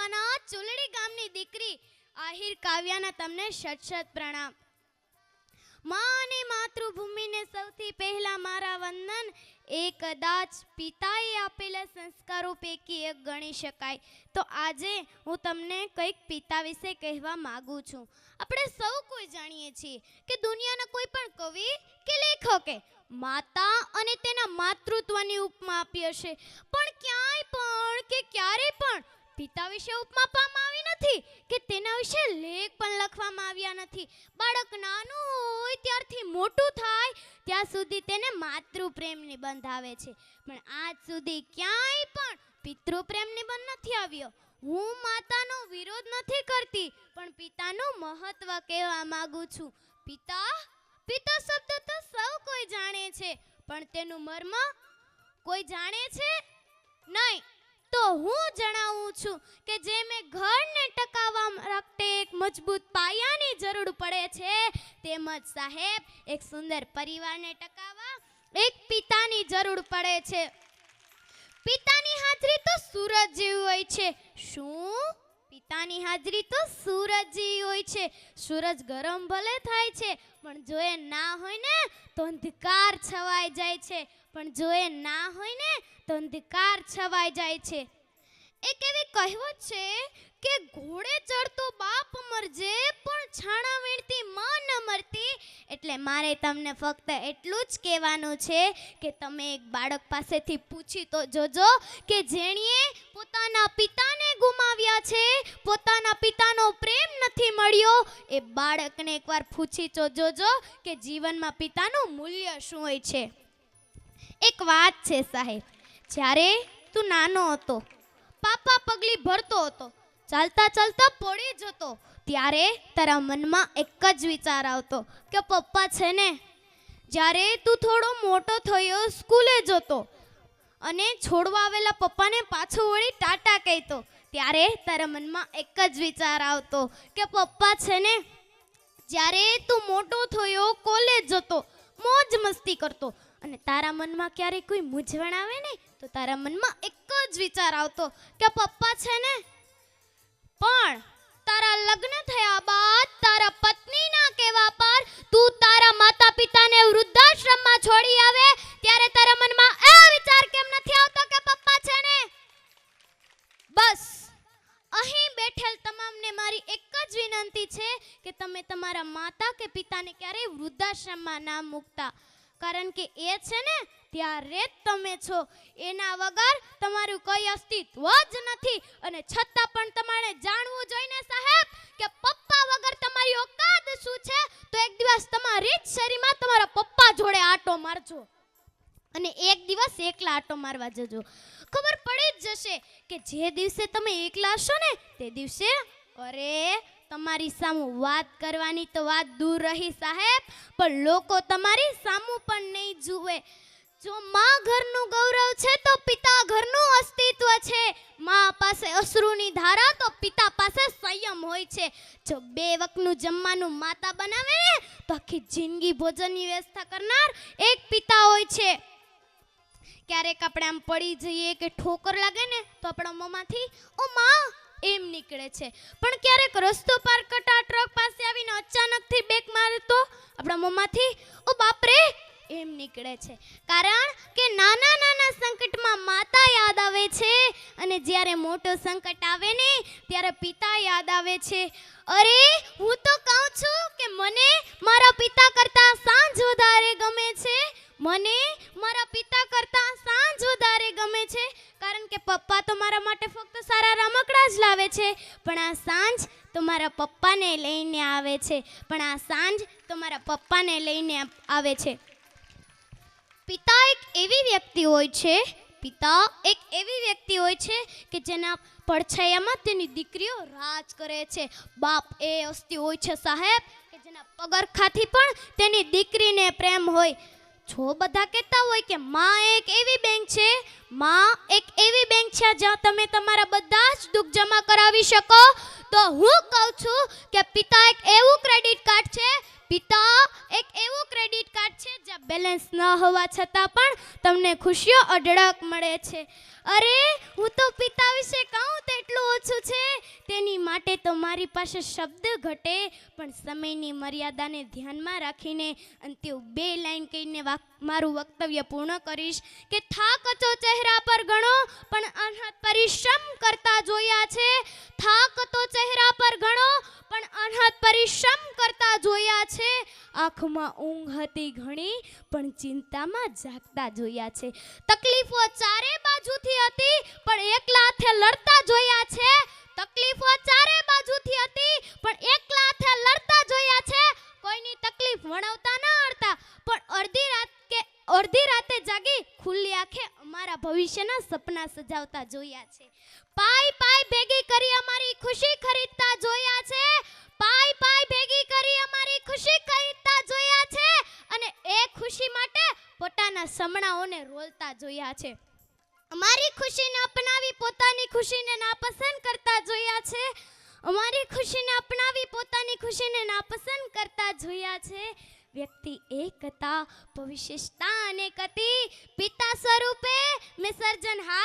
તાલુકાના ચુલડી ગામની દીકરી આહિર કાવ્યાના તમને શત પ્રણામ. માં અને માતૃભૂમિને સૌથી પહેલા મારા વંદન. એ કદાચ પિતાએ આપેલા સંસ્કારો પૈકી એક ગણી શકાય. તો આજે હું તમને કંઈક પિતા વિશે કહેવા માંગુ છું. આપણે સૌ કોઈ જાણીએ છીએ કે દુનિયાના કોઈ પણ કવિ કે લેખકે માતા અને તેના માતૃત્વની ઉપમા આપી હશે, પણ ક્યાંય પણ કે ક્યારેય પણ પિતા વિશે ઉપમા આપવામાં આવી નથી કે તેના વિશે લેખ પણ લખવામાં આવ્યા નથી. બાળક નાનું હોય ત્યારથી મોટું થાય ત્યાં સુધી તેને માતૃપ્રેમ નિબંધ આવે છે, પણ આજ સુધી ક્યાંય પણ પિતૃપ્રેમ નિબંધ નથી આવ્યો. હું માતાનો વિરોધ નથી કરતી, પણ પિતાનું મહત્વ કહેવા માંગુ છું. પિતા પિતા શબ્દ તો સૌ કોઈ જાણે છે, પણ તેનું મર્મ કોઈ જાણે છે નહીં. તો હું જણાવું છું કે જે મેં ઘરને ટકાવવા માટે એક મજબૂત પાયાની જરૂર પડે છે, તેમજ સાહેબ એક સુંદર પરિવારને ટકાવવા એક પિતાની જરૂર પડે છે. પિતાની હાજરી તો સૂરજ જેવી હોય છે. શું? પિતાની હાજરી તો સૂરજ જેવી હોય છે. સૂરજ ગરમ ભલે થાય છે, પણ જો એ ના હોય ને તો અંધકાર છવાઈ જાય છે, પણ જો એ ના હોય ને તો અંધકાર છવાઈ જાય છે. એક એવી કહેવત છે કે ઘોડે ચડતો બાપ મરજે પણ છાણા વીણતી માં ન મરતી. એટલે મારે તમને ફક્ત એટલું જ કહેવાનું છે કે તમે એક બાળક પાસેથી પૂછી તો જોજો કે જેણીએ પોતાના પિતાને ગુમાવ્યા છે, પોતાના પિતાનો પ્રેમ નથી મળ્યો, એ બાળકને એકવાર પૂછી તો જોજો કે જીવનમાં પપિતાનું મૂલ્ય શું હોય છે. એક વાત છે સાહેબ, જ્યારે તું નાનો હતો, પાપા પગલી ભરતો હતો, ચાલતા ચાલતા પડી જતો, ત્યારે તારા મનમાં એક જ વિચાર આવતો કે પપ્પા છે ને. જ્યારે તું થોડો મોટો થયો, સ્કૂલે જતો અને છોડવા આવેલા પપ્પાને પાછો વળી ટાટા કહેતો, ત્યારે તારા મનમાં એક જ વિચાર આવતો કે પપ્પા છે ને. જ્યારે તું મોટો થયો, કોલેજ જતો, મોજ મસ્તી કરતો અને તારા મનમાં ક્યારેય કોઈ મૂંઝવણ આવે ને તો તારા મનમાં એક જ વિચાર આવતો કે પપ્પા છે ને. પણ તારા લગ્ન થયા બાદ તારા પત્નીના કહેવા પર તું તારા માતા પિતાને વૃદ્ધાશ્રમમાં છોડી આવે ત્યારે તારા મનમાં એ વિચાર કેમ નથી આવતો કે પપ્પા છે ને. બસ અહીં બેઠેલ તમામને મારી એક જ વિનંતી છે કે તમે તમારા માતા કે પિતાને ક્યારેય વૃદ્ધાશ્રમમાં ના મૂકતા, કારણ કે એ છે ને ત્યારે જ તમે છો. એના વગર તમારું કોઈ અસ્તિત્વ જ નથી. અને છતાં પણ તમારે જાણવું જોઈને સાહેબ કે પપ્પા વગર તમારી ઓકાત શું છે. તો એક દિવસ તમારી જ શરીરમાં તમારા પપ્પા જોડે આટો મારજો અને એક દિવસ એકલા આટો મારવા જજો. ખબર પડી જ જશે કે જે દિવસે તમે એકલા હશો ને તે દિવસે અરે તમારી સામું વાત કરવાની તો વાત દૂર રહી સાહેબ, પણ લોકો તમારી સામું પણ નહીં જુએ. જો માં ઘરનું ગૌરવ છે તો પિતા ઘરનું અસ્તિત્વ છે. માં પાસે અશ્રુની ધારા તો પિતા પાસે સંયમ હોય છે. જો બે વખતનું જમવાનું માતા બનાવે ને તો આખી જિંદગી ભોજનની વ્યવસ્થા કરનાર એક પિતા હોય છે. ક્યારેક આપણે આમ પડી જઈએ કે ઠોકર લાગે ને તો આપણા મોંમાંથી ઓ માં એમ નીકળે છે, પણ ક્યારેક રસ્તો પાર કરતા ટ્રક પાસે આવીને અચાનકથી બ્રેક મારે તો આપણા મોંમાંથી ઓ બાપ રે એમ નીકળે છે. કારણ કે નાના નાના સંકટમાં માતા યાદ આવે છે અને જ્યારે મોટો સંકટ આવે ને ત્યારે પિતા યાદ આવે છે. અરે હું તો કહું છું કે મને મારા પિતા કરતા સાંજ વધારે ગમે છે. મને મારા પિતા કરતા સાંજ વધારે ગમે છે, કારણ કે પપ્પા તો મારા માટે ફક્ત સારા રમકડા જ લાવે છે, પણ આ સાંજ તો મારા પપ્પાને લઈને આવે છે. પણ આ સાંજ તો મારા પપ્પાને લઈને આવે છે. પિતા એક એવી વ્યક્તિ હોય છે, પિતા એક એવી વ્યક્તિ હોય છે કે જેના પડછાયામાં તેની દીકરીઓ રાજ કરે છે. બાપ એ અસ્તિ હોય છે સાહેબ કે જેના પગરખાથી પણ તેની દીકરીને પ્રેમ હોય. જો બધા કહેતા હોય કે માં એક એવી બેંક છે, માં એક એવી બેંક છે જ્યાં તમે તમારા બધા જ દુઃખ જમા કરાવી શકો, તો હું કહું છું કે પિતા એક એવું ક્રેડિટ કાર્ડ છે. પિતા એક એવું ક્રેડિટ કાર્ડ છે જ્યાં બેલેન્સ ન હોવા છતાં પણ તમને ખુશીઓ અઢળક મળે છે. અરે હું તો પિતા વિશે કહું તેટલું ઓછું છે. તેની માટે તો મારી પાસે શબ્દ ઘટે, પણ સમયની મર્યાદાને ધ્યાનમાં રાખીને અંતે 2 લાઈન કહીને મારું વક્તવ્ય પૂર્ણ કરીશ કે થાક તો ચહેરા પર ઘણો પણ અનહદ પરિશ્રમ કરતા જોયા છે. થાક તો ચહેરા પર ઘણો પણ અનહદ પરિશ્રમ કરતા જોયા છે. આંખમાં ઊંઘ હતી ઘણી પણ ચિંતામાં જાગતા જોયા છે. તકલીફો ચારે બાજુથી હતી પણ એકલા હાથે લડતા જોયા છે. તકલીફો ચારે બાજુથી હતી પણ એકલા હાથે લડતા જોયા છે. કોઈની તકલીફ વણવતા ન આવડતા પણ અડધી રાતે જાગી ખુલ્લી આંખે અમારા ભવિષ્યના સપના સજાવતા જોયા છે. પાય પાય ભેગી કરી અમારી ખુશી ખરીદતા જોયા છે. પાય પાય ભેગી કરી અમારી ખુશી ખરીદતા જોયા છે. અને એ ખુશી માટે પોતાના સમણાઓને રોલતા જોયા છે. અમારી ખુશીને અપનાવી પોતાની ખુશીને નાપસંદ કરતા જોયા છે. અમારી ખુશીને અપનાવી પોતાની ખુશીને નાપસંદ કરતા જોયા છે. વ્યક્તિ એકતા, વિશેષતા અનેક હતી. પિતા સ્વરૂપે મેં સર્જનહાર